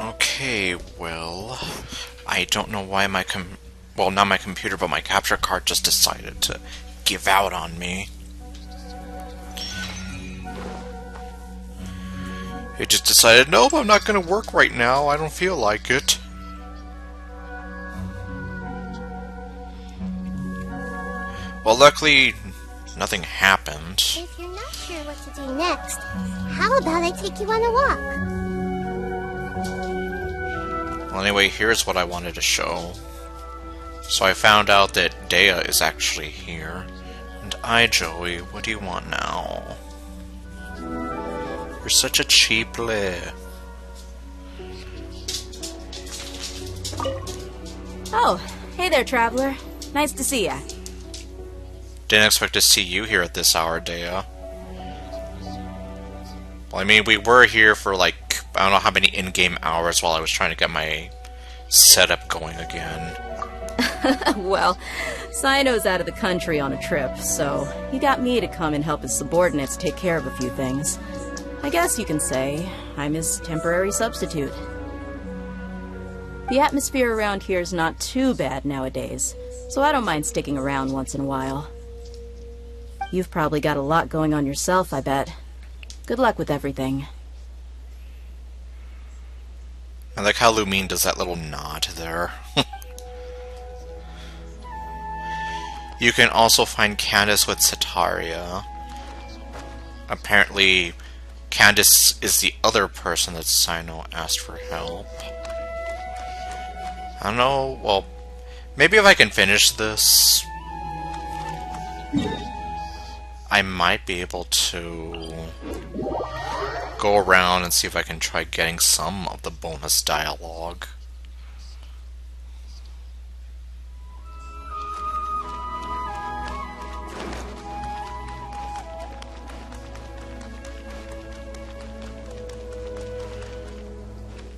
Okay, well, I don't know why well, not my computer, but my capture card just decided to give out on me. It just decided, nope, I'm not gonna work right now, I don't feel like it. Well, luckily, nothing happened. If you're not sure what to do next, how about I take you on a walk? Well, anyway, here's what I wanted to show. So I found out that Dea is actually here. And Joey, what do you want now? You're such a cheap lick. Oh, hey there, traveler. Nice to see ya. Didn't expect to see you here at this hour, Dea. Well, I mean, we were here for like, I don't know how many in-game hours while I was trying to get my setup going again. Well, Sino's out of the country on a trip, so he got me to come and help his subordinates take care of a few things. I guess you can say I'm his temporary substitute. The atmosphere around here is not too bad nowadays, so I don't mind sticking around once in a while. You've probably got a lot going on yourself, I bet. Good luck with everything. I like how Lumine does that little nod there. You can also find Candace with Setaria. Apparently, Candace is the other person that Sino asked for help. I don't know, well, maybe if I can finish this, I might be able to go around and see if I can try getting some of the bonus dialogue.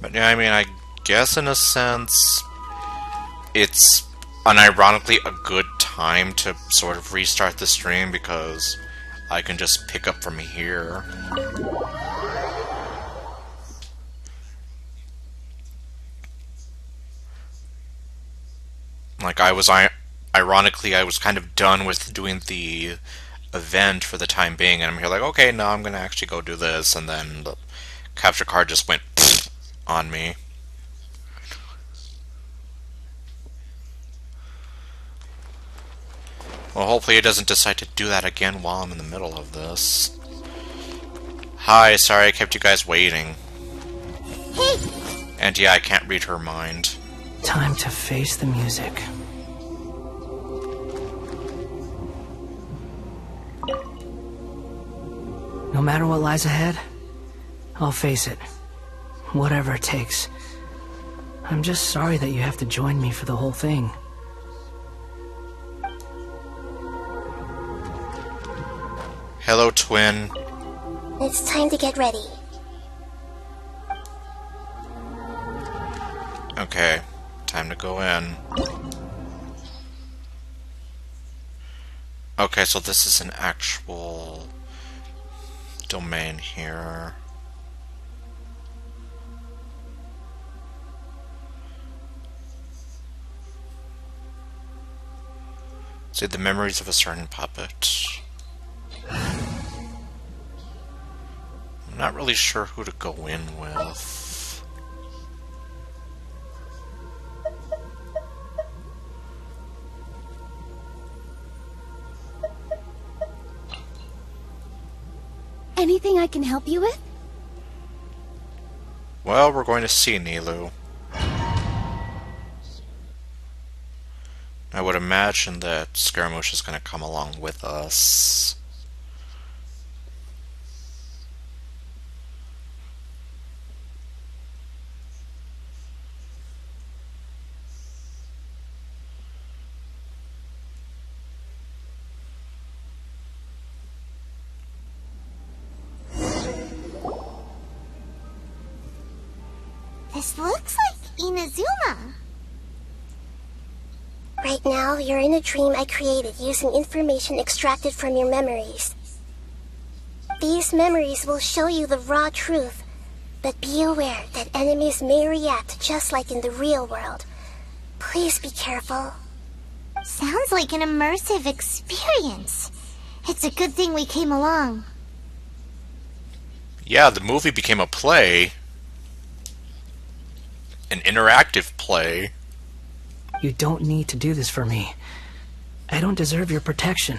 But yeah, I mean, I guess in a sense, it's unironically a good time to sort of restart the stream because I can just pick up from here. Like, ironically, I was kind of done with doing the event for the time being, and I'm here like, okay, now I'm gonna actually go do this, and then the capture card just went on me. Well, hopefully it doesn't decide to do that again while I'm in the middle of this. Hi, sorry I kept you guys waiting. Hey! And yeah, I can't read her mind. Time to face the music. No matter what lies ahead, I'll face it. Whatever it takes. I'm just sorry that you have to join me for the whole thing. Hello, twin. It's time to get ready. Okay, time to go in. Okay, so this is an actual domain here. See, the memories of a certain puppet. I'm not really sure who to go in with. Anything I can help you with? Well, we're going to see Nilu. I would imagine that Scaramouche is going to come along with us. This looks like Inazuma. Right now, you're in a dream I created using information extracted from your memories. These memories will show you the raw truth, But be aware that enemies may react just like in the real world. Please be careful. Sounds like an immersive experience. It's a good thing we came along. Yeah, the movie became a play. An interactive play. You don't need to do this for me. I don't deserve your protection.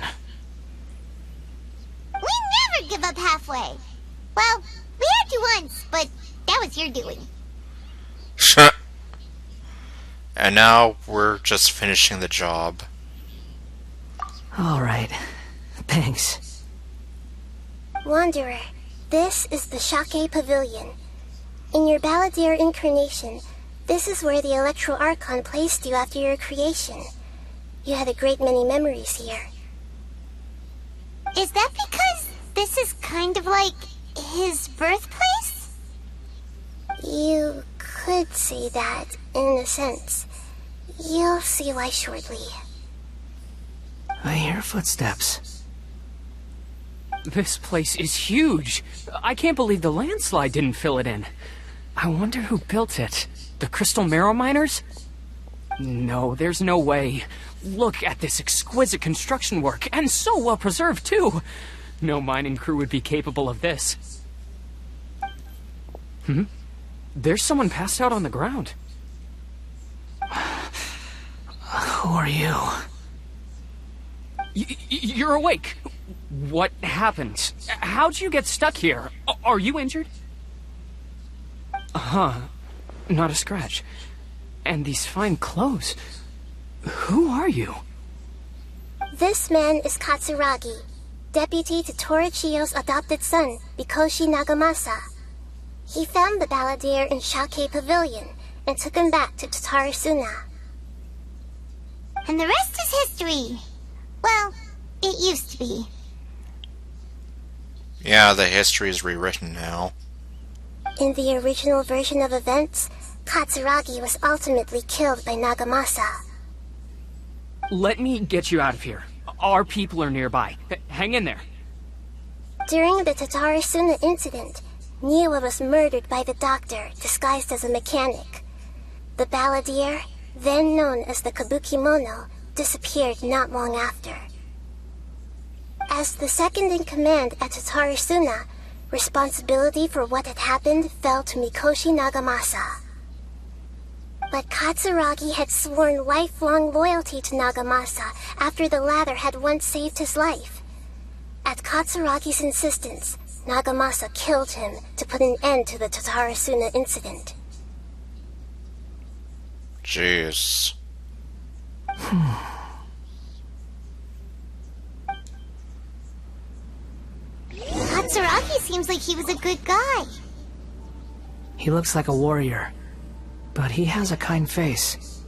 We never give up halfway. Well, we had to once, but that was your doing. And now we're just finishing the job. Alright. Thanks. Wanderer, this is the Shake Pavilion. In your Balladeer incarnation, this is where the Electro Archon placed you after your creation. You had a great many memories here. Is that because this is kind of like his birthplace? You could say that, in a sense. You'll see why shortly. I hear footsteps. This place is huge. I can't believe the landslide didn't fill it in. I wonder who built it. The Crystal Marrow Miners? No, there's no way. Look at this exquisite construction work, and so well preserved, too. No mining crew would be capable of this. There's someone passed out on the ground. Who are you? You're awake. What happened? How'd you get stuck here? Are you injured? Not a scratch. And these fine clothes. Who are you? This man is Katsuragi, deputy to Torichiyo's adopted son, Mikoshi Nagamasa. He found the Balladeer in Shake Pavilion and took him back to Tatarasuna. And the rest is history. Well, it used to be. Yeah, the history is rewritten now. In the original version of events, Katsuragi was ultimately killed by Nagamasa. Let me get you out of here. Our people are nearby. Hang in there. During the Tatarasuna incident, Niwa was murdered by the doctor disguised as a mechanic. The Balladeer, then known as the Kabukimono, disappeared not long after. As the second-in-command at Tatarasuna, responsibility for what had happened fell to Mikoshi Nagamasa. But Katsuragi had sworn lifelong loyalty to Nagamasa after the latter had once saved his life. At Katsuragi's insistence, Nagamasa killed him to put an end to the Tatarasuna incident. Jeez. Katsuragi seems like he was a good guy. He looks like a warrior, but he has a kind face.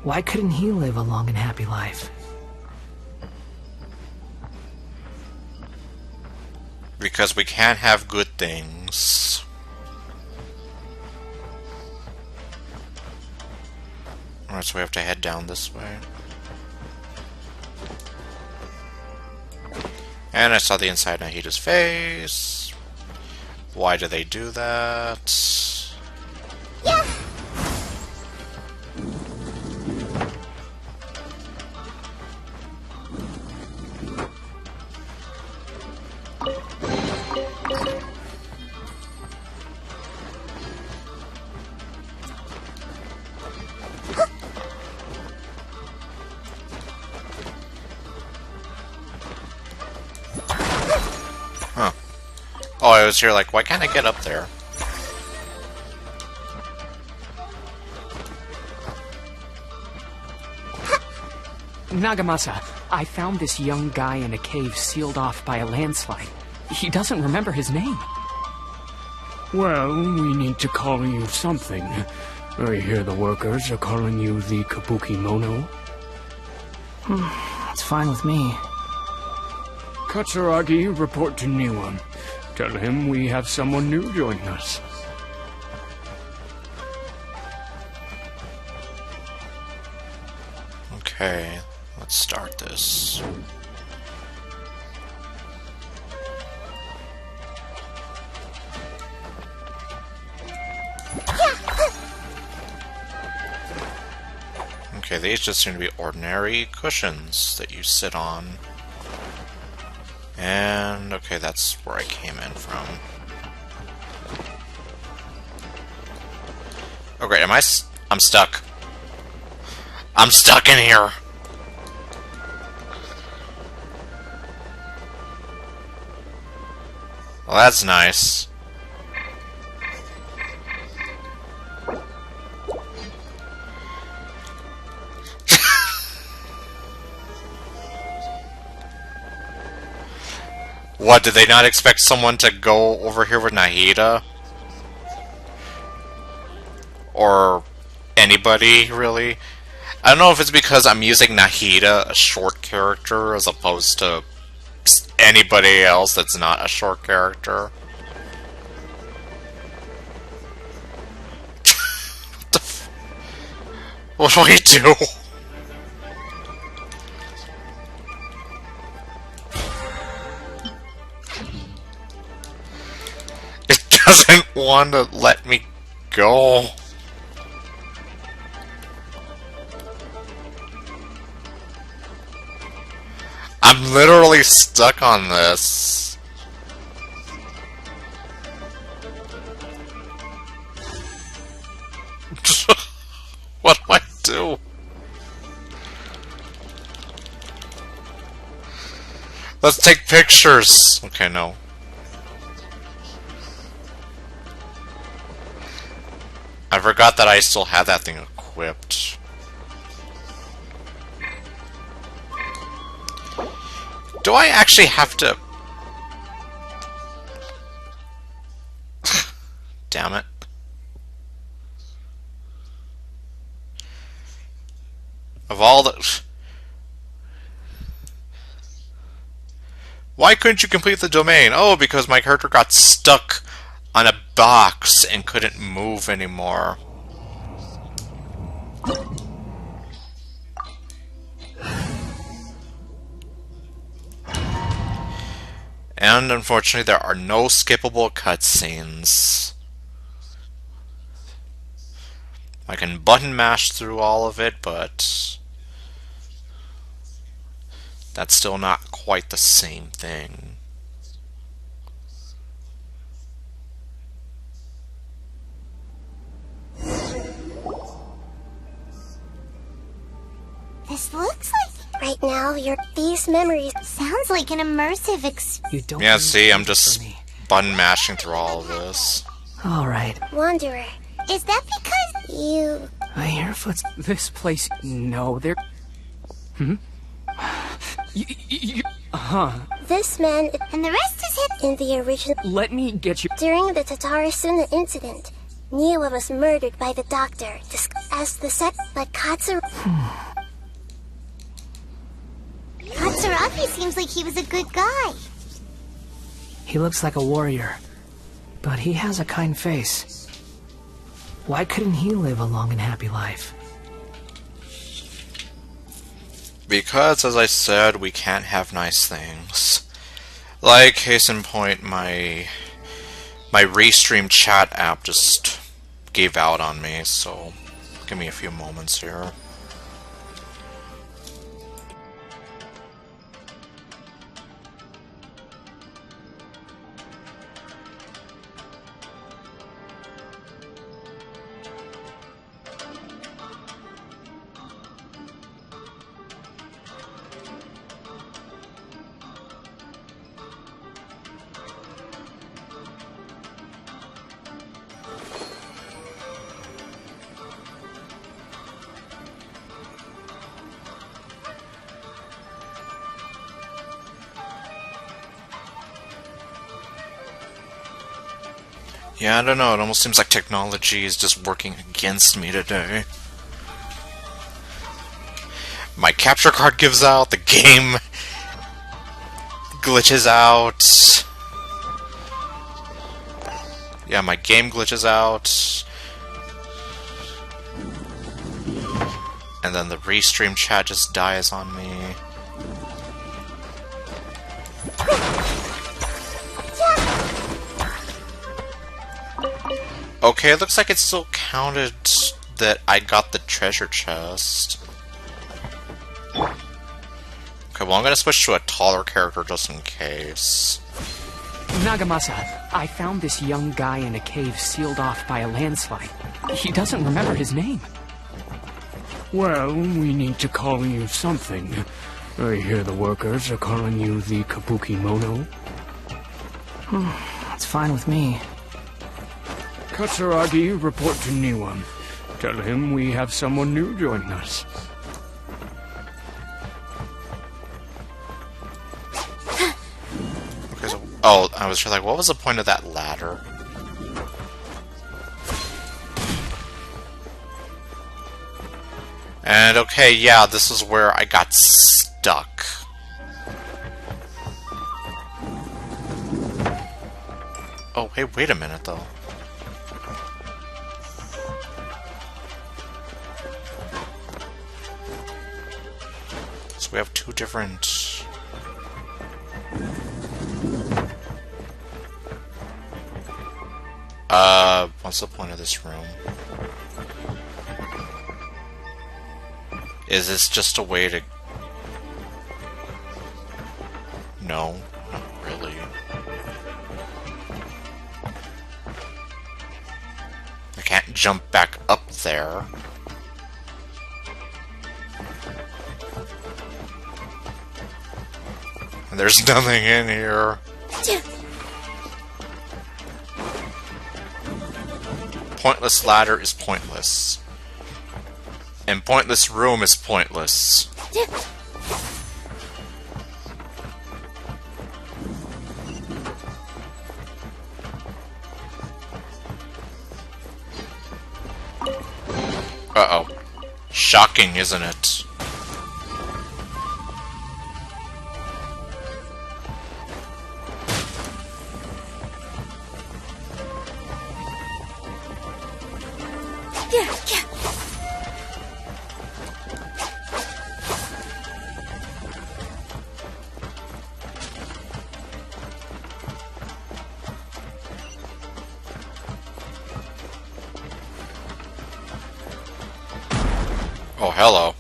Why couldn't he live a long and happy life? Because we can't have good things. Alright, so we have to head down this way. And I saw the inside Nahida's face. Why do they do that? Yeah. Huh. Oh, I was here like, why can't I get up there? Nagamasa, I found this young guy in a cave sealed off by a landslide. He doesn't remember his name. Well, we need to call you something. I hear the workers are calling you the Kabukimono. It's fine with me. Katsuragi, report to Niwa. Tell him we have someone new joining us. Okay, let's start this. Okay, these just seem to be ordinary cushions that you sit on. And, okay, that's where I came in from. Okay, I'm stuck. I'm stuck in here! Well, that's nice. What, did they not expect someone to go over here with Nahida? Or anybody, really? I don't know if it's because I'm using Nahida, a short character, as opposed to anybody else that's not a short character. What the f- What do we do? It doesn't want to let me go. I'm literally stuck on this. What do I do? Let's take pictures. Okay, no. I forgot that I still had that thing equipped. Do I actually have to... Damn it. Of all the... Why couldn't you complete the domain? Oh, because my character got stuck on a box and couldn't move anymore. And unfortunately, there are no skippable cutscenes. I can button mash through all of it, but that's still not quite the same thing. This looks like... Right now, these memories... Sounds like an immersive You don't Yeah, need see, to I'm wait just for me. button mashing through all of this. Alright, Wanderer. Is that because... You... I hear footsteps. This place... No, they're... This man And the rest is hidden. in the original... Let me get you... During the Tatarasuna incident, Niwa was murdered by the doctor, as the but Katsuragi seems like he was a good guy. He looks like a warrior, but he has a kind face. Why couldn't he live a long and happy life? Because, as I said, we can't have nice things. Like, case in point, my Restream chat app just gave out on me, so give me a few moments here. Yeah, I don't know, it almost seems like technology is just working against me today. My capture card gives out, the game glitches out. Yeah, my game glitches out. And then the Restream chat just dies on me. Okay, it looks like it still counted that I got the treasure chest. Okay, well, I'm gonna switch to a taller character just in case. Nagamasa, I found this young guy in a cave sealed off by a landslide. He doesn't remember his name. Well, we need to call you something. I hear the workers are calling you the Kabuki Mono. It's fine with me. Katsuragi, report to Niwa. Tell him we have someone new joining us. Okay, so, oh, I was just like, what was the point of that ladder? And okay, yeah, this is where I got stuck. Oh, hey, wait a minute, though. So we have two different... what's the point of this room? Is this just a way to... No, not really. I can't jump back up there. And there's nothing in here. Pointless ladder is pointless. And pointless room is pointless. Uh-oh. Shocking, isn't it? Oh, hello.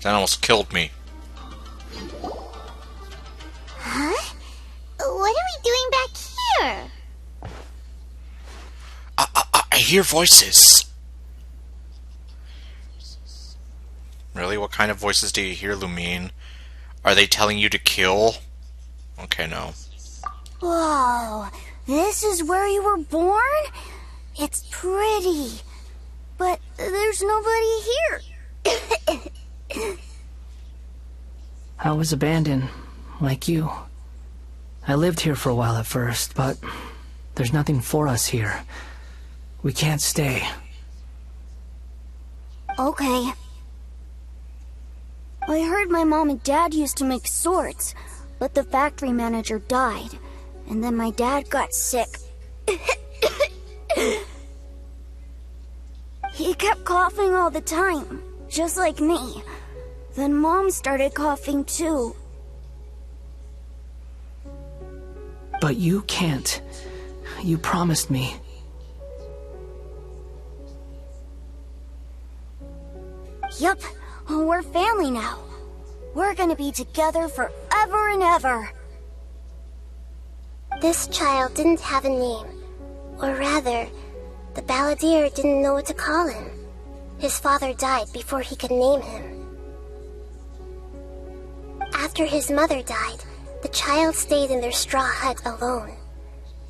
That almost killed me. Huh? What are we doing back here? I hear voices. Really? What kind of voices do you hear, Lumine? Are they telling you to kill? Okay, no. Whoa, this is where you were born? It's pretty. But there's nobody here. I was abandoned, like you. I lived here for a while at first, but there's nothing for us here. We can't stay. Okay. I heard my mom and dad used to make swords, but the factory manager died, and then my dad got sick. He kept coughing all the time, just like me. Then Mom started coughing too. But you can't. You promised me. Yup, we're family now. We're gonna be together forever and ever. This child didn't have a name. Or rather, the balladeer didn't know what to call him. His father died before he could name him. After his mother died, the child stayed in their straw hut alone.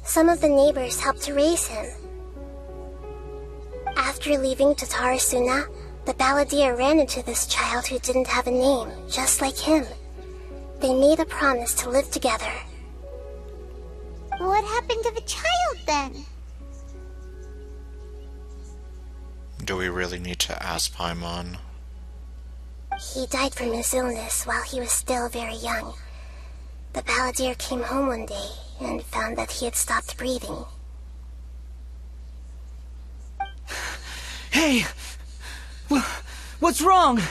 Some of the neighbors helped to raise him. After leaving Tatarasuna, the balladeer ran into this child who didn't have a name, just like him. They made a promise to live together. What happened to the child then? Do we really need to ask Paimon? He died from his illness while he was still very young. The balladeer came home one day and found that he had stopped breathing. Hey! What's wrong?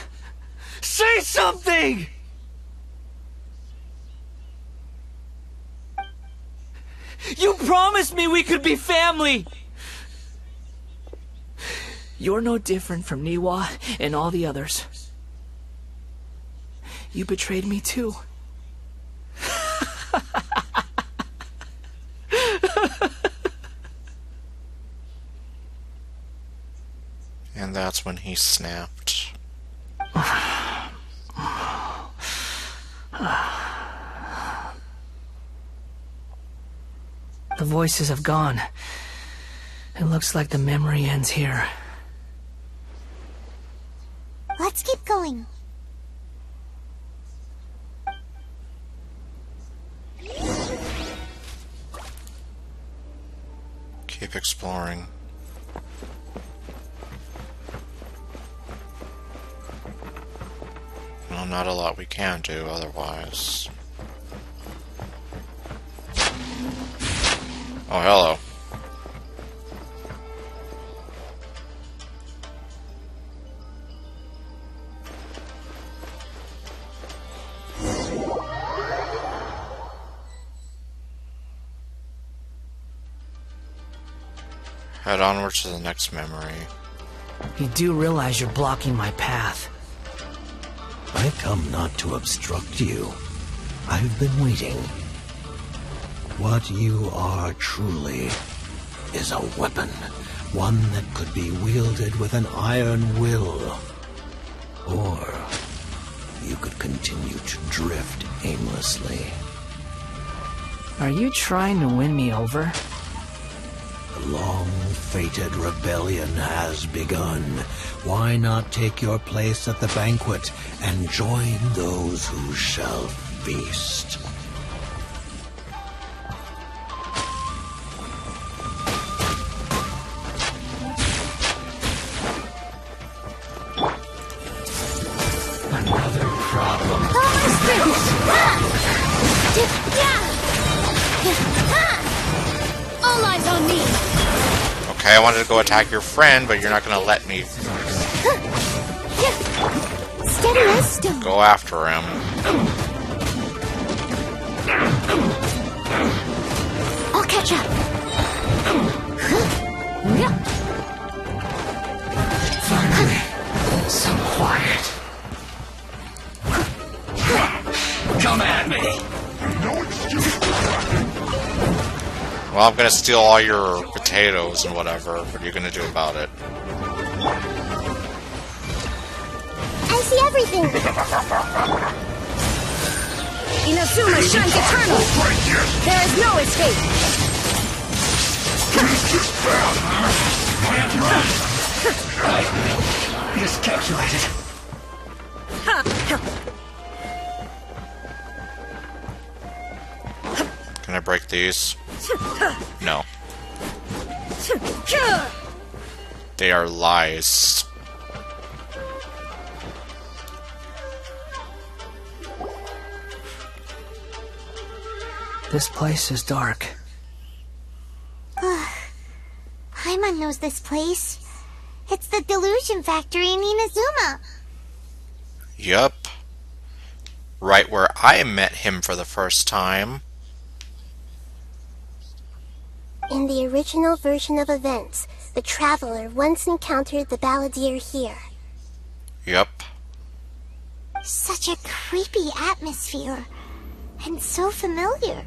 Say something! You promised me we could be family! You're no different from Niwa and all the others. You betrayed me too. And that's when he snapped. The voices have gone. It looks like the memory ends here. Let's keep going. Keep exploring. Well, not a lot we can do otherwise. Oh, hello. Head onward to the next memory. You do realize you're blocking my path. I come not to obstruct you. I've been waiting. What you are truly is a weapon. One that could be wielded with an iron will. Or you could continue to drift aimlessly. Are you trying to win me over? The long-fated rebellion has begun. Why not take your place at the banquet and join those who shall feast? Another problem. All eyes on me. Okay, I wanted to go attack your friend, but you're not gonna let me Steady as stone. go after him. I'll catch up. Finally, some quiet. Come at me. Well, I'm gonna steal all your potatoes and whatever. What are you gonna do about it? I see everything. Inazuma shines eternal! There is no escape! Miscalculated. Can I break these? No. They are lies. This place is dark. Paimon knows this place. It's the delusion factory in Inazuma. Yup. Right where I met him for the first time. In the original version of events, the Traveler once encountered the Balladeer here. Yup. Such a creepy atmosphere. And so familiar.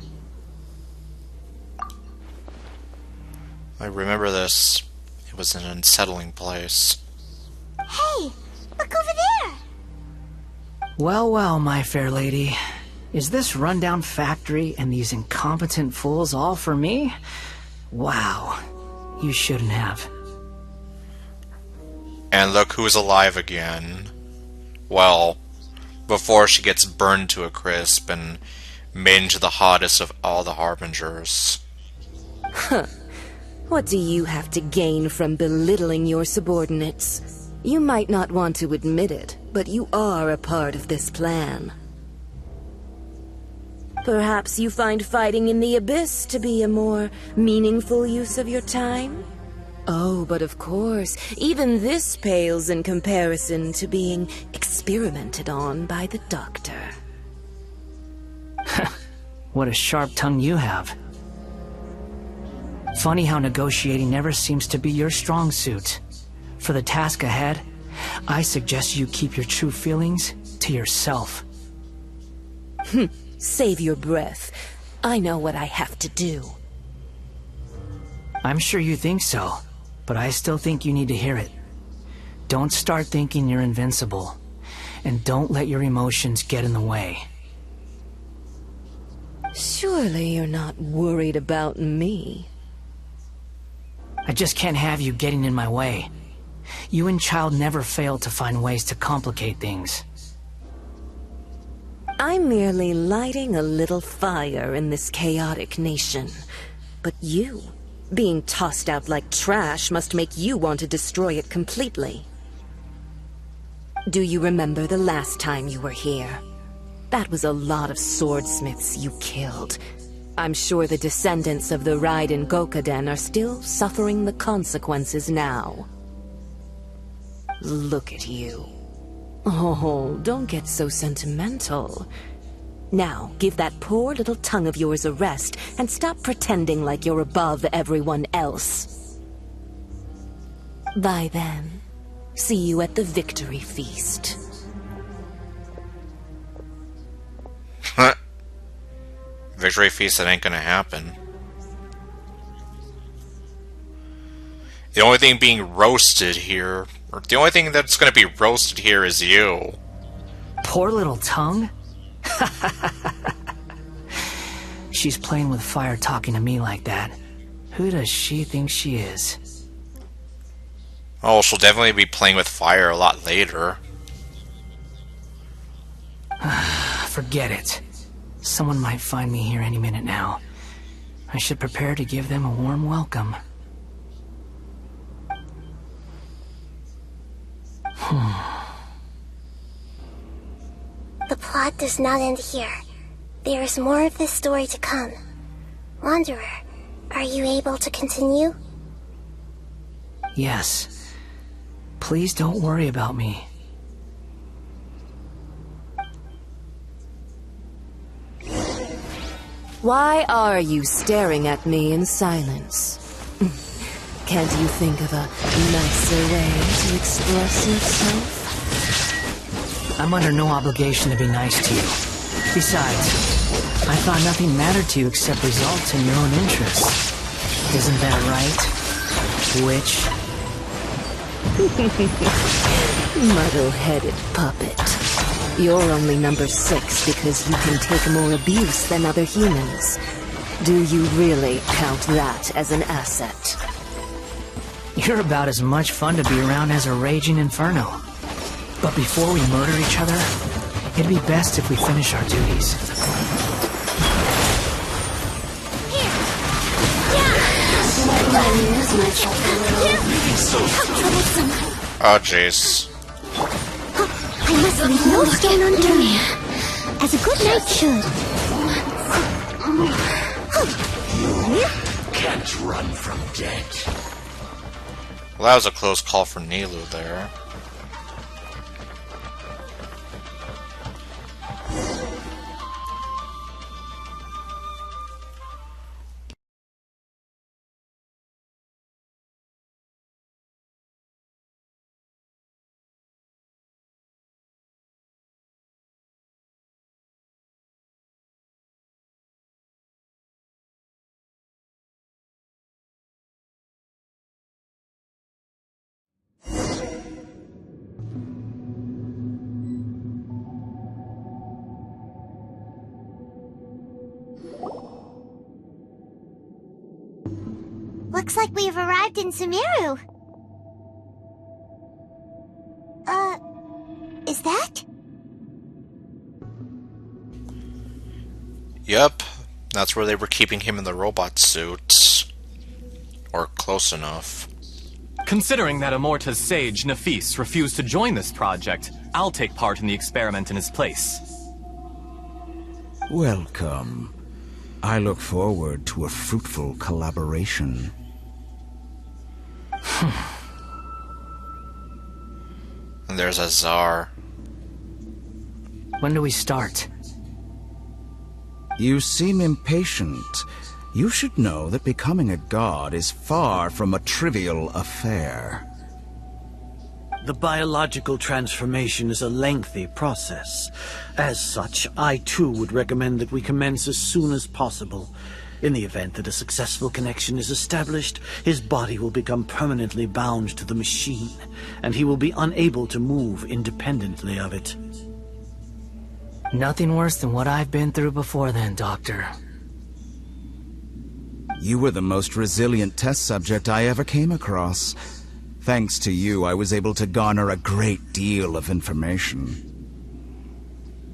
I remember this. It was an unsettling place. Hey, look over there. Well, well, my fair lady. Is this rundown factory and these incompetent fools all for me? Wow. You shouldn't have. And look who's alive again. Well, before she gets burned to a crisp and made into the hottest of all the harbingers. What do you have to gain from belittling your subordinates? You might not want to admit it, but you are a part of this plan. Perhaps you find fighting in the Abyss to be a more meaningful use of your time? Oh, but of course, even this pales in comparison to being experimented on by the Doctor. What a sharp tongue you have. Funny how negotiating never seems to be your strong suit. For the task ahead, I suggest you keep your true feelings to yourself. Save your breath. I know what I have to do. I'm sure you think so, but I still think you need to hear it. Don't start thinking you're invincible, and don't let your emotions get in the way. Surely you're not worried about me. I just can't have you getting in my way. You and Child never fail to find ways to complicate things. I'm merely lighting a little fire in this chaotic nation. But you, being tossed out like trash, must make you want to destroy it completely. Do you remember the last time you were here? That was a lot of swordsmiths you killed. I'm sure the descendants of the Raiden Gokaden are still suffering the consequences now. Look at you. Oh, don't get so sentimental. Now, give that poor little tongue of yours a rest and stop pretending like you're above everyone else. Bye then. See you at the victory feast. Victory feast, that ain't gonna happen. The only thing being roasted here, or the only thing that's gonna be roasted here is you. Poor little tongue? She's playing with fire talking to me like that. Who does she think she is? Oh, she'll definitely be playing with fire a lot later. Forget it. Someone might find me here any minute now. I should prepare to give them a warm welcome. The plot does not end here. There is more of this story to come. Wanderer, are you able to continue? Yes. Please don't worry about me. Why are you staring at me in silence? Can't you think of a nicer way to express yourself? I'm under no obligation to be nice to you. Besides, I thought nothing mattered to you except results in your own interests. Isn't that right? Witch? Muddle-headed puppet. You're only number 6 because you can take more abuse than other humans. Do you really count that as an asset? You're about as much fun to be around as a raging inferno. But before we murder each other, it'd be best if we finish our duties. Oh, jeez. I must leave no stone unturned, as a good knight should. You can't run from death. Well, that was a close call for Nilu there. Looks like we've arrived in Sumeru. Is that? Yep, that's where they were keeping him in the robot suit. Or close enough. Considering that Amorta's sage, Nafis, refused to join this project, I'll take part in the experiment in his place. Welcome. I look forward to a fruitful collaboration. And there's Azar. When do we start? You seem impatient. You should know that becoming a god is far from a trivial affair. The biological transformation is a lengthy process. As such, I too would recommend that we commence as soon as possible. In the event that a successful connection is established, his body will become permanently bound to the machine, and he will be unable to move independently of it. Nothing worse than what I've been through before then, Doctor. You were the most resilient test subject I ever came across. Thanks to you, I was able to garner a great deal of information.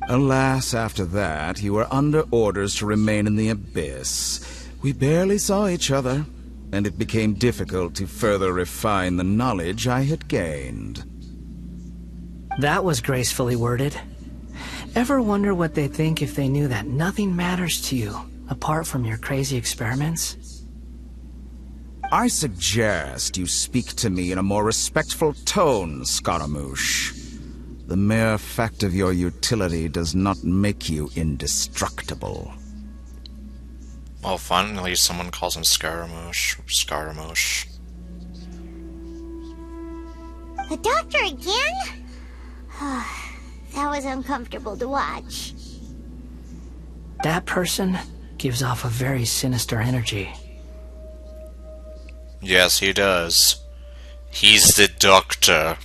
Alas, after that, you were under orders to remain in the Abyss. We barely saw each other, and it became difficult to further refine the knowledge I had gained. That was gracefully worded. Ever wonder what they'd think if they knew that nothing matters to you, apart from your crazy experiments? I suggest you speak to me in a more respectful tone, Scaramouche. The mere fact of your utility does not make you indestructible. Well, finally someone calls him Scaramouche. Scaramouche. The doctor again? That was uncomfortable to watch. That person gives off a very sinister energy. Yes, he does. He's the doctor.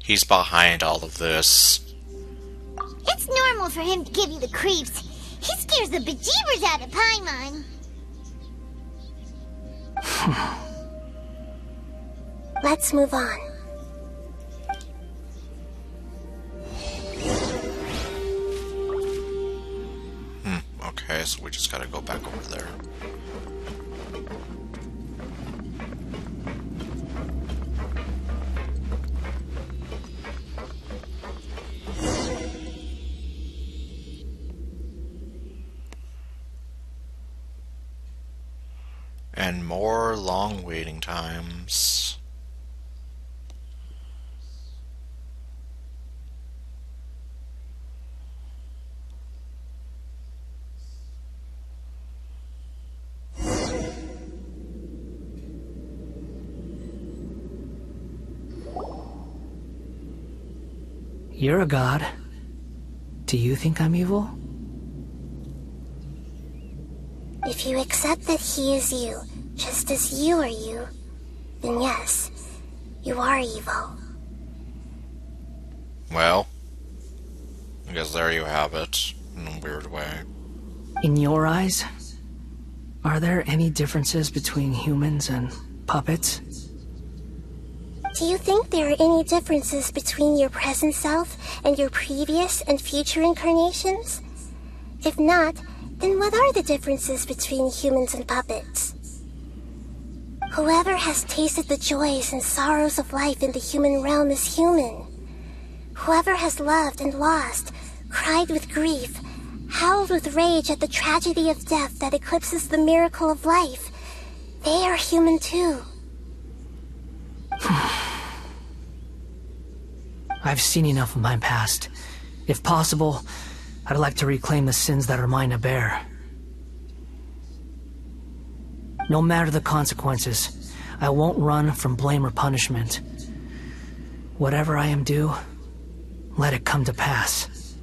He's behind all of this. It's normal for him to give you the creeps. He scares the bejeebers out of Paimon. Let's move on. Okay, so we just gotta go back over there. And more long waiting times. You're a god. Do you think I'm evil? If you accept that he is you, just as you are you, then yes, you are evil. Well, I guess there you have it, in a weird way. In your eyes, are there any differences between humans and puppets? Do you think there are any differences between your present self and your previous and future incarnations? If not, then what are the differences between humans and puppets? Whoever has tasted the joys and sorrows of life in the human realm is human. Whoever has loved and lost, cried with grief, howled with rage at the tragedy of death that eclipses the miracle of life, they are human too. I've seen enough of my past. If possible, I'd like to reclaim the sins that are mine to bear. No matter the consequences, I won't run from blame or punishment. Whatever I am due, let it come to pass.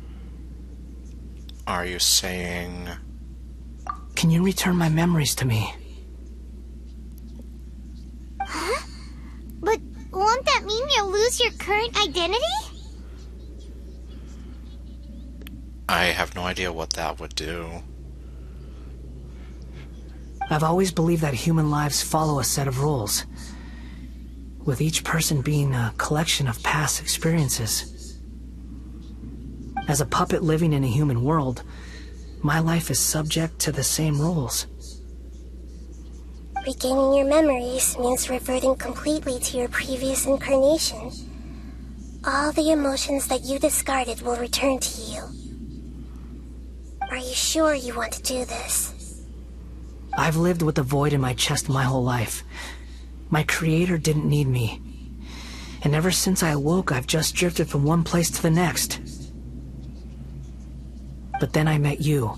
Are you saying... Can you return my memories to me? Huh? But won't that mean you'll lose your current identity? I have no idea what that would do. I've always believed that human lives follow a set of rules, with each person being a collection of past experiences. As a puppet living in a human world, my life is subject to the same rules. Regaining your memories means reverting completely to your previous incarnation. All the emotions that you discarded will return to you. Are you sure you want to do this? I've lived with a void in my chest my whole life. My creator didn't need me. And ever since I awoke, I've just drifted from one place to the next. But then I met you,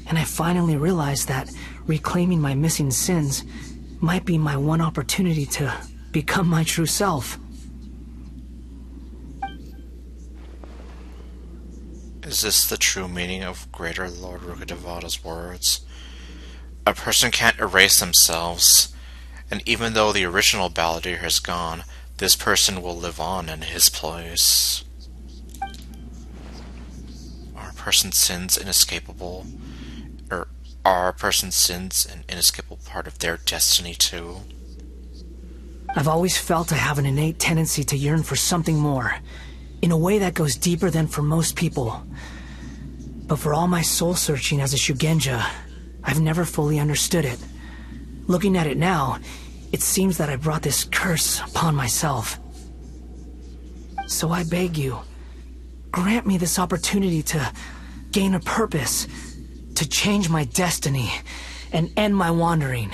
and I finally realized that reclaiming my missing sins might be my one opportunity to become my true self. Is this the true meaning of Greater Lord Rukkhadevada's words? A person can't erase themselves, and even though the original balladeer has gone, this person will live on in his place. Are a person's sins inescapable? Or are a person's sins an inescapable part of their destiny too? I've always felt I have an innate tendency to yearn for something more, in a way that goes deeper than for most people. But for all my soul-searching as a Shugenja, I've never fully understood it. Looking at it now, it seems that I brought this curse upon myself. So I beg you, grant me this opportunity to gain a purpose, to change my destiny, and end my wandering.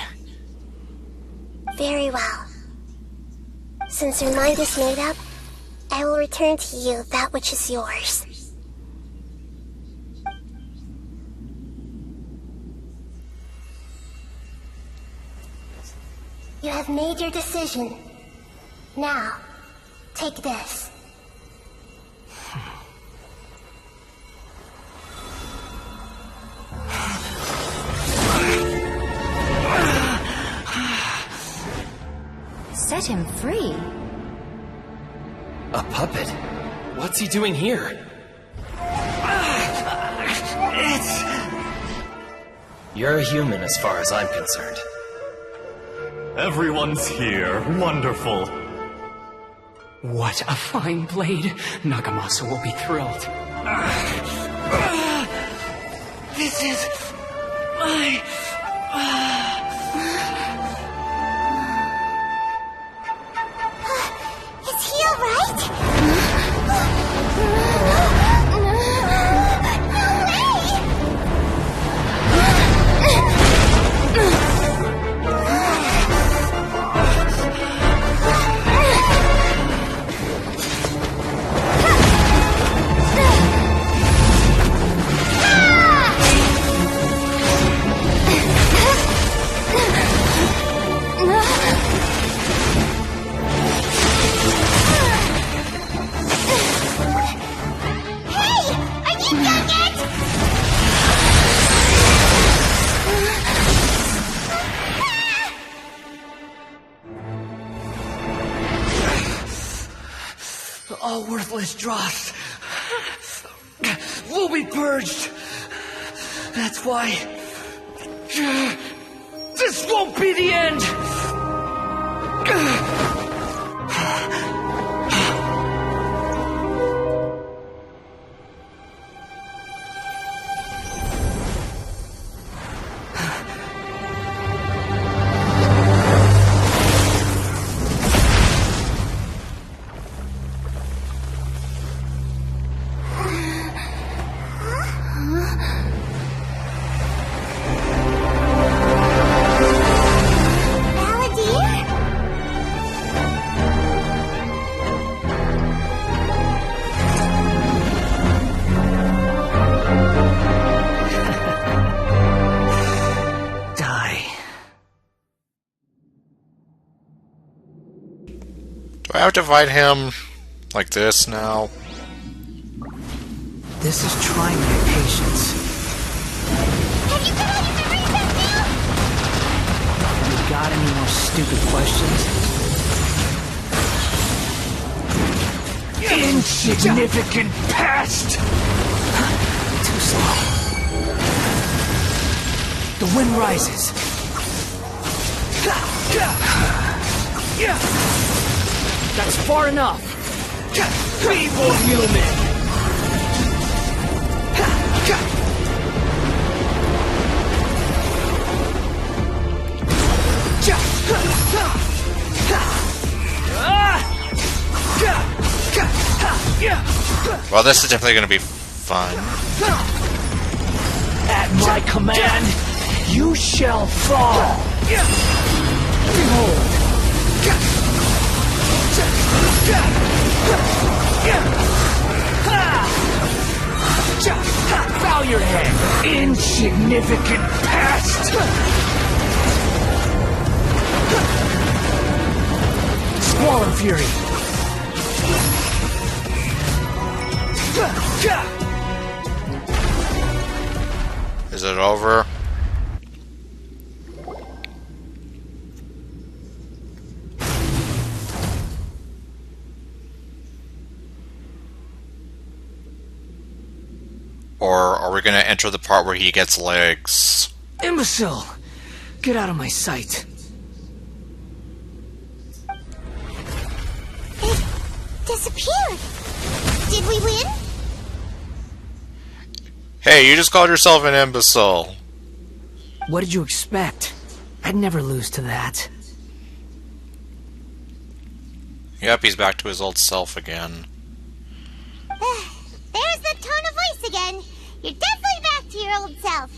Very well. Since your mind is made up, I will return to you that which is yours. You have made your decision. Now, take this. Set him free. A puppet? What's he doing here? You're a human as far as I'm concerned. Everyone's here. Wonderful. What a fine blade. Nagamasa will be thrilled. This is my... Is he alright? All worthless dross will be purged. That's why this won't be the end. Do I have to divide him like this now? This is trying my patience. Have you come out of the recess now? You got any more stupid questions? Insignificant past! Too slow. The wind rises. That's far enough. Feeble human. Well, this is definitely going to be fun. At my command, you shall fall. Behold. Bow your head, insignificant past! Squall and fury! Is it over? Or are we gonna enter the part where he gets legs? Imbecile! Get out of my sight. It disappeared. Did we win? Hey, you just called yourself an imbecile. What did you expect? I'd never lose to that. Yep, he's back to his old self again. There's the tone of voice again. You're definitely back to your old self.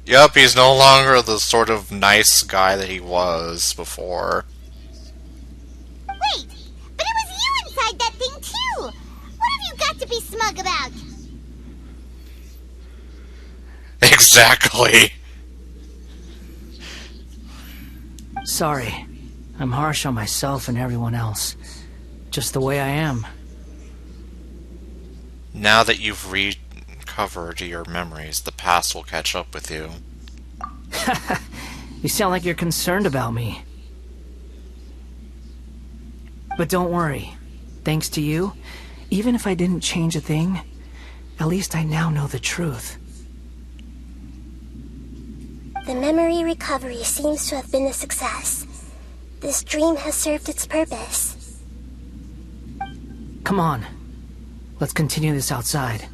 Yep, he's no longer the sort of nice guy that he was before. Wait, but it was you inside that thing too. What have you got to be smug about? Exactly. Sorry. I'm harsh on myself and everyone else. Just the way I am. Now that you've recovered your memories, the past will catch up with you. You sound like you're concerned about me. But don't worry. Thanks to you, even if I didn't change a thing, at least I now know the truth. The memory recovery seems to have been a success. This dream has served its purpose. Come on. Let's continue this outside.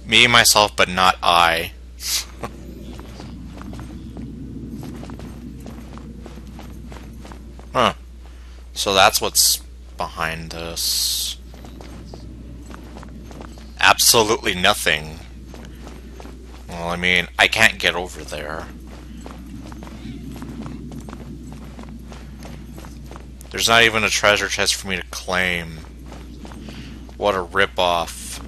Me, myself, but not I. Huh. So that's what's behind this. Absolutely nothing. Well, I mean, I can't get over there. There's not even a treasure chest for me to claim. What a ripoff.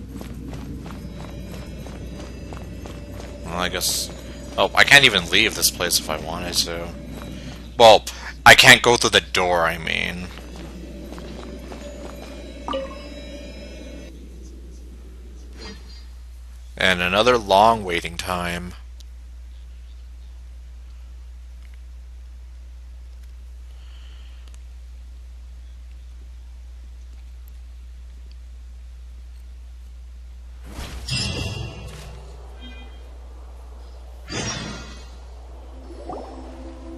Well, I guess... Oh, I can't even leave this place if I wanted to. Well, I can't go through the door, I mean. And another long waiting time.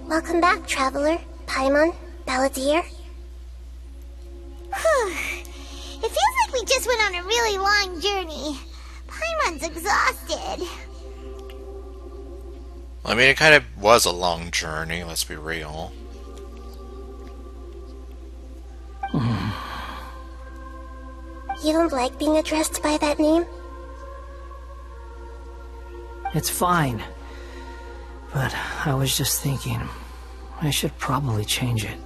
Welcome back, traveler. Paimon, Balladeer. It feels like we just went on a really long journey. Paimon's exhausted. I mean, it kind of was a long journey, let's be real. You don't like being addressed by that name? It's fine. But I was just thinking, I should probably change it.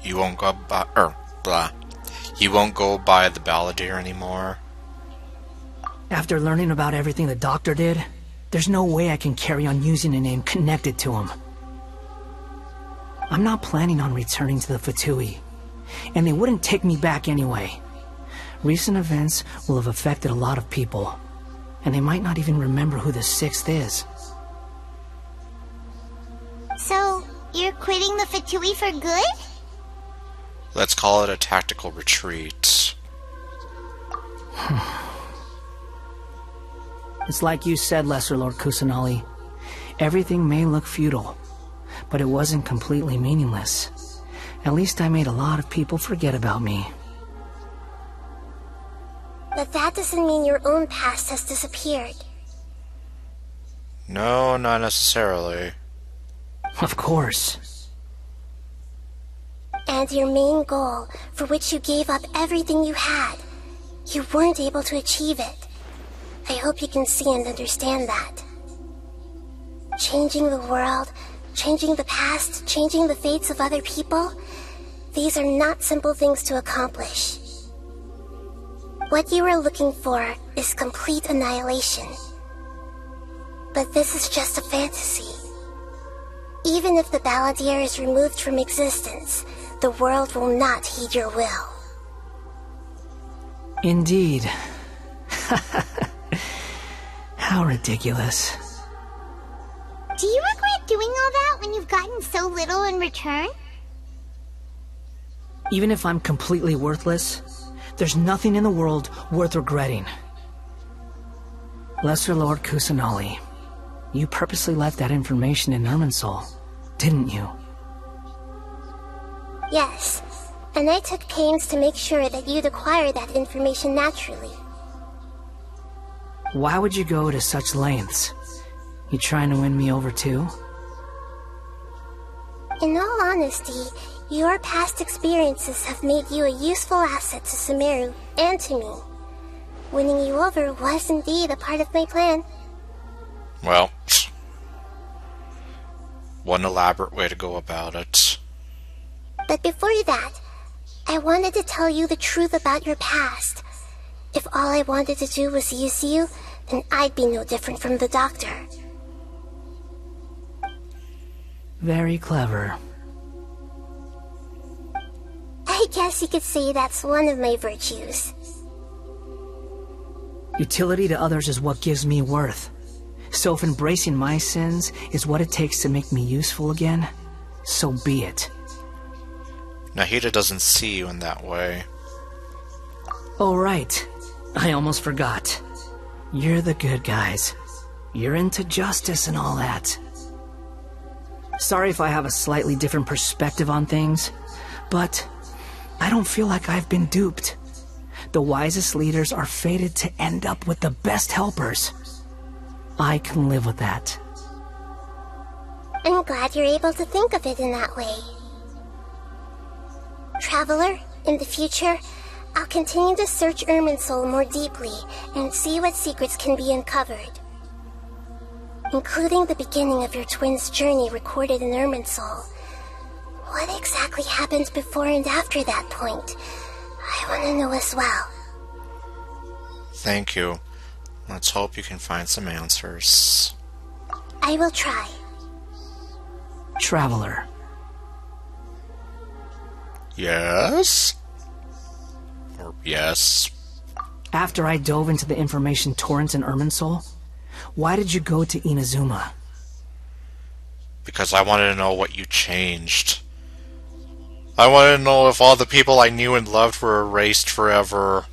You won't go by, You won't go by the Balladeer anymore? After learning about everything the doctor did, there's no way I can carry on using a name connected to him. I'm not planning on returning to the Fatui, and they wouldn't take me back anyway. Recent events will have affected a lot of people, and they might not even remember who the Sixth is. So, you're quitting the Fatui for good? Let's call it a tactical retreat. It's like you said, Lesser Lord Kusanali. Everything may look futile, but it wasn't completely meaningless. At least I made a lot of people forget about me. But that doesn't mean your own past has disappeared. No, not necessarily. Of course. And your main goal, for which you gave up everything you had, you weren't able to achieve it. I hope you can see and understand that. Changing the world, changing the past, changing the fates of other people, these are not simple things to accomplish. What you are looking for is complete annihilation. But this is just a fantasy. Even if the Balladeer is removed from existence, the world will not heed your will. Indeed. How ridiculous. Do you regret doing all that when you've gotten so little in return? Even if I'm completely worthless, there's nothing in the world worth regretting. Lesser Lord Kusanali, you purposely left that information in Irminsul, didn't you? Yes, and I took pains to make sure that you'd acquire that information naturally. Why would you go to such lengths? You trying to win me over too? In all honesty, your past experiences have made you a useful asset to Sumeru and to me. Winning you over was indeed a part of my plan. Well, one elaborate way to go about it. But before that, I wanted to tell you the truth about your past. If all I wanted to do was use you, then I'd be no different from the doctor. Very clever. I guess you could say that's one of my virtues. Utility to others is what gives me worth. So if embracing my sins is what it takes to make me useful again, so be it. Nahida doesn't see you in that way. Oh right, I almost forgot. You're the good guys. You're into justice and all that. Sorry if I have a slightly different perspective on things, but I don't feel like I've been duped. The wisest leaders are fated to end up with the best helpers. I can live with that. I'm glad you're able to think of it in that way. Traveler, in the future, I'll continue to search Irminsul more deeply and see what secrets can be uncovered. Including the beginning of your twins' journey recorded in Irminsul. What exactly happened before and after that point? I want to know as well. Thank you. Let's hope you can find some answers. I will try. Traveler. Yes? Or yes? After I dove into the information torrents in Irminsul, why did you go to Inazuma? Because I wanted to know what you changed. I wanted to know if all the people I knew and loved were erased forever.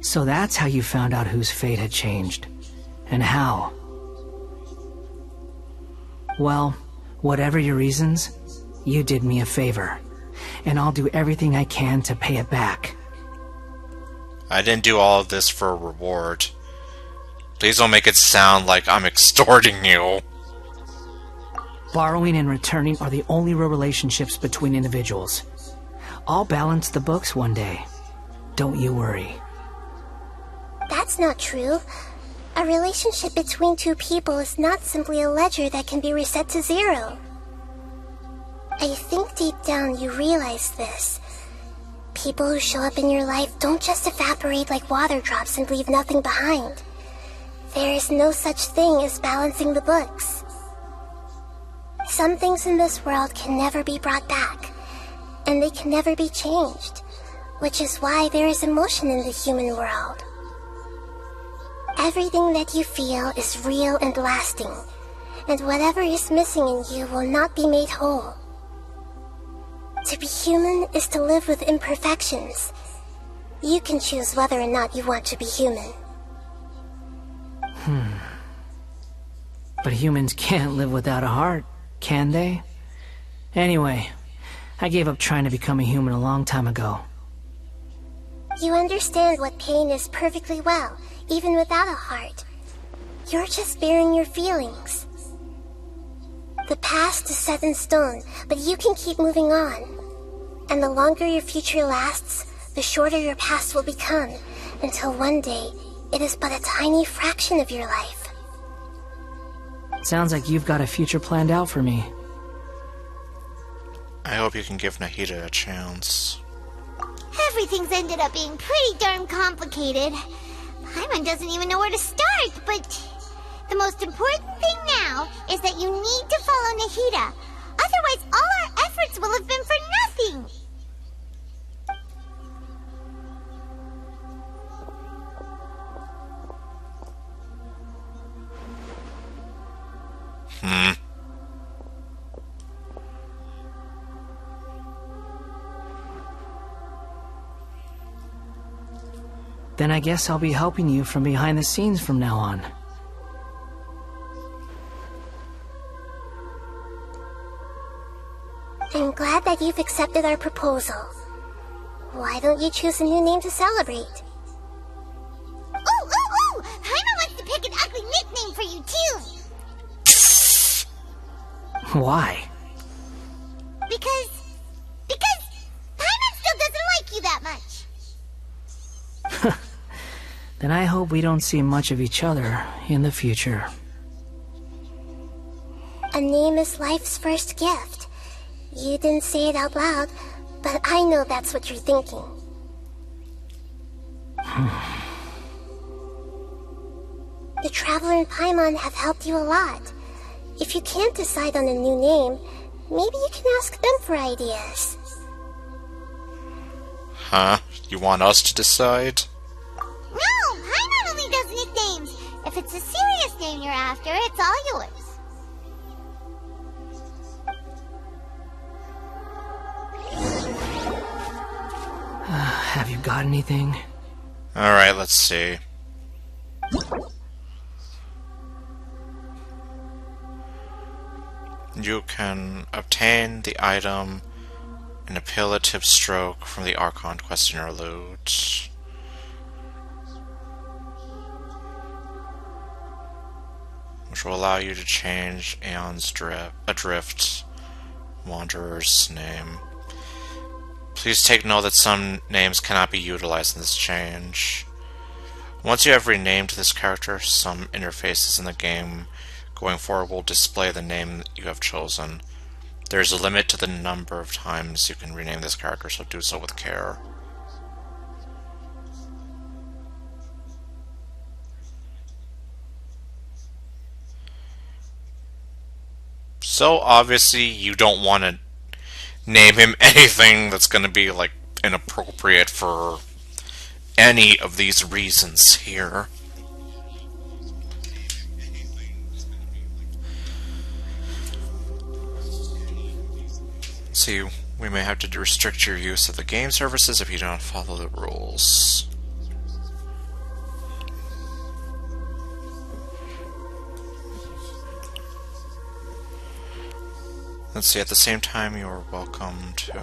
So that's how you found out whose fate had changed. And how. Well, whatever your reasons, you did me a favor. And I'll do everything I can to pay it back. I didn't do all of this for a reward. Please don't make it sound like I'm extorting you. Borrowing and returning are the only real relationships between individuals. I'll balance the books one day. Don't you worry. That's not true. A relationship between two people is not simply a ledger that can be reset to zero. I think deep down you realize this. People who show up in your life don't just evaporate like water drops and leave nothing behind. There is no such thing as balancing the books. Some things in this world can never be brought back, and they can never be changed, which is why there is emotion in the human world. Everything that you feel is real and lasting, and whatever is missing in you will not be made whole. To be human is to live with imperfections. You can choose whether or not you want to be human. But humans can't live without a heart, can they? Anyway, I gave up trying to become a human a long time ago. You understand what pain is perfectly well, even without a heart. You're just bearing your feelings. The past is set in stone, but you can keep moving on. And the longer your future lasts, the shorter your past will become, until one day, it is but a tiny fraction of your life. Sounds like you've got a future planned out for me. I hope you can give Nahida a chance. Everything's ended up being pretty darn complicated. Paimon doesn't even know where to start, but the most important thing now is that you need to follow Nahida. Otherwise, all our efforts will have been for nothing. Then I guess I'll be helping you from behind the scenes from now on. I'm glad that you've accepted our proposal. Why don't you choose a new name to celebrate? Ooh! Paimon wants to pick an ugly nickname for you, too! Why? Because Paimon still doesn't like you that much. Then I hope we don't see much of each other in the future. A name is life's first gift. You didn't say it out loud, but I know that's what you're thinking. The Traveler and Paimon have helped you a lot. If you can't decide on a new name, maybe you can ask them for ideas. Huh? You want us to decide? No, Paimon only does nicknames. If it's a serious name you're after, it's all yours. Have you got anything? Alright, let's see. You can obtain the item an appellative stroke from the Archon Questioner loot. Which will allow you to change Aeon's Adrift Wanderer's name. Please take note that some names cannot be utilized in this change. Once you have renamed this character, some interfaces in the game going forward will display the name you have chosen. There is a limit to the number of times you can rename this character, so do so with care. So obviously you don't want to name him anything that's going to be like inappropriate for any of these reasons here. See, we may have to restrict your use of the game services if you don't follow the rules. Let's see, at the same time you are welcome to...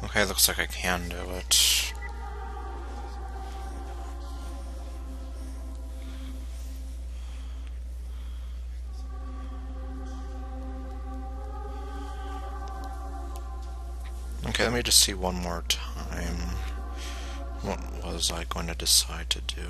Okay, looks like I can do it. Okay, let me just see one more time. What was I going to decide to do?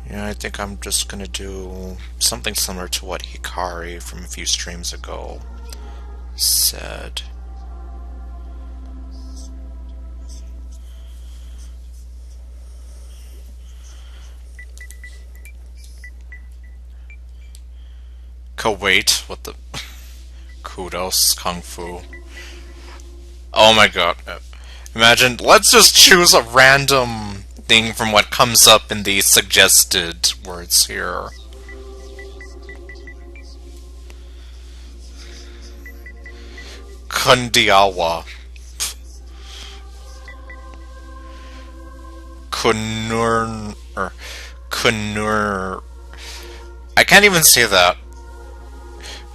Yeah, I think I'm just gonna do something similar to what Hikari from a few streams ago said. Kuwait, what the... Kudos, Kung Fu. Oh my god. Imagine, let's just choose a random thing from what comes up in the suggested words here. Kundiawa. Kunur... I can't even say that.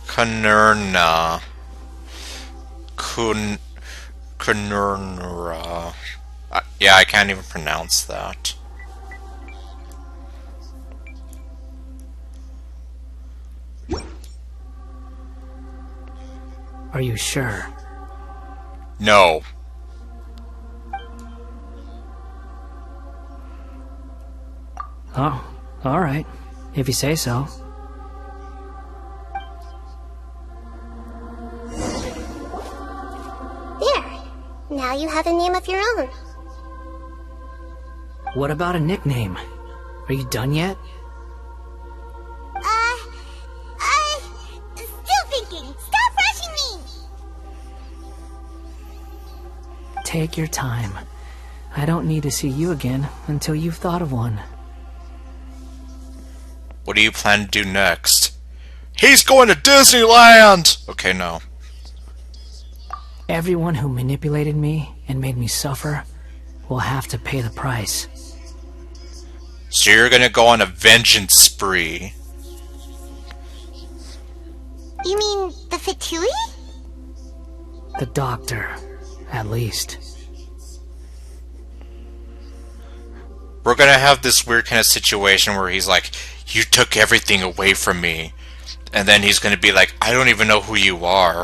Kunurna. Kunurnra. Yeah, I can't even pronounce that. Are you sure? No. Oh, alright. If you say so. There. Now you have a name of your own. What about a nickname? Are you done yet? Still thinking. Stop rushing me! Take your time. I don't need to see you again until you've thought of one. What do you plan to do next? He's going to Disneyland! Okay, no. Everyone who manipulated me and made me suffer will have to pay the price. So you're gonna go on a vengeance spree. You mean the Fatui? The doctor, at least. We're gonna have this weird kind of situation where he's like, you took everything away from me. And then he's gonna be like, I don't even know who you are.